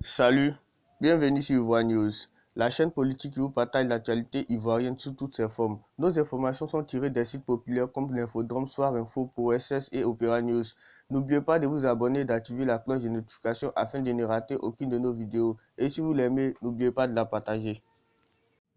Salut, bienvenue sur Ivoire News, la chaîne politique qui vous partage l'actualité ivoirienne sous toutes ses formes. Nos informations sont tirées des sites populaires comme l'Infodrome, Soir Info, Pro SS et Opéra News. N'oubliez pas de vous abonner et d'activer la cloche de notification afin de ne rater aucune de nos vidéos. Et si vous l'aimez, n'oubliez pas de la partager.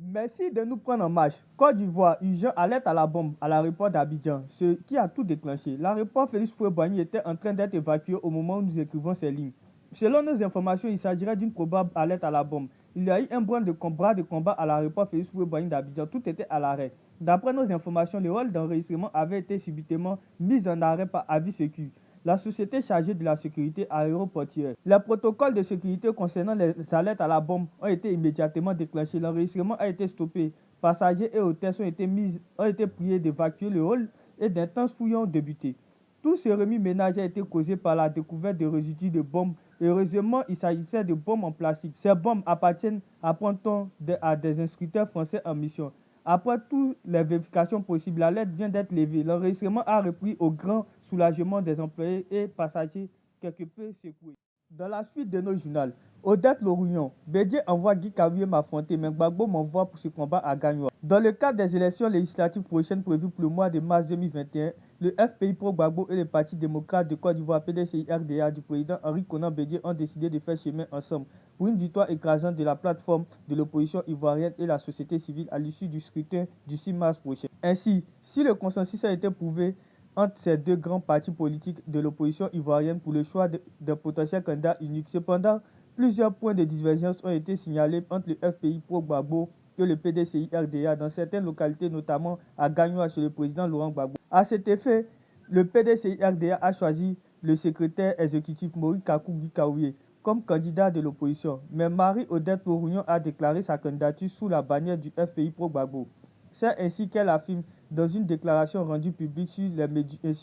Merci de nous prendre en marche. Côte d'Ivoire, urgent alerte à la bombe à l'aéroport d'Abidjan, ce qui a tout déclenché. L'aéroport Félix Houphouët-Boigny était en train d'être évacué au moment où nous écrivons ces lignes. Selon nos informations, il s'agirait d'une probable alerte à la bombe. Il y a eu un bras de combat à l'aéroport Félix Houphouët-Boigny d'Abidjan. Tout était à l'arrêt. D'après nos informations, le rôle d'enregistrement avait été subitement mis en arrêt par avis sécu, la société chargée de la sécurité aéroportuaire. Les protocoles de sécurité concernant les alertes à la bombe ont été immédiatement déclenchés. L'enregistrement a été stoppé. Passagers et hôtesses ont été priés d'évacuer le hall et d'intenses fouilles ont débuté. Tout ce remue-ménage a été causé par la découverte de résidus de bombes. Heureusement, il s'agissait de bombes en plastique. Ces bombes appartiennent, apprend-on, à des instructeurs français en mission. Après toutes les vérifications possibles, l'alerte vient d'être levée. L'enregistrement a repris au grand soulagement des employés et passagers quelque peu secoués. Dans la suite de nos journaux, Odette Lorouillon, Bédié envoie Guy Karoué m'affronter, mais Gbagbo m'envoie pour ce combat à Gagnoa. Dans le cadre des élections législatives prochaines prévues pour le mois de mars 2021, le FPI Pro Gbagbo et le Parti démocrate de Côte d'Ivoire PDCI-RDA du président Henri Konan Bédié ont décidé de faire chemin ensemble pour une victoire écrasante de la plateforme de l'opposition ivoirienne et la société civile à l'issue du scrutin du 6 mars prochain. Ainsi, si le consensus a été prouvé entre ces deux grands partis politiques de l'opposition ivoirienne pour le choix de potentiels candidats uniques, cependant, plusieurs points de divergence ont été signalés entre le FPI Pro-Gbagbo et le PDCI-RDA dans certaines localités, notamment à Gagnoa chez le président Laurent Gbagbo. À cet effet, le PDCI-RDA a choisi le secrétaire exécutif Maurice Kakou Guy Karoué comme candidat de l'opposition, mais Marie-Odette Lorouillon a déclaré sa candidature sous la bannière du FPI Pro-Gbagbo. C'est ainsi qu'elle affirme dans une déclaration rendue publique sur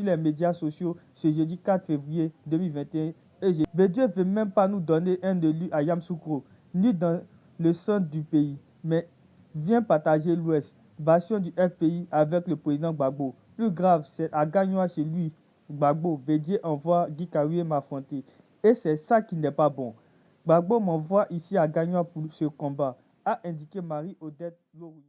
les médias sociaux ce jeudi 4 février 2021. Bédié ne veut même pas nous donner un élu à Yamoussoukro, ni dans le centre du pays, mais vient partager l'ouest, bastion du FPI avec le président Gbagbo. Plus grave, c'est à Gagnoa chez lui, Gbagbo, Bédié envoie Guy Karoué m'affronter. Et c'est ça qui n'est pas bon. Gbagbo m'envoie ici à Gagnoa pour ce combat, a indiqué Marie-Odette Lorouillon.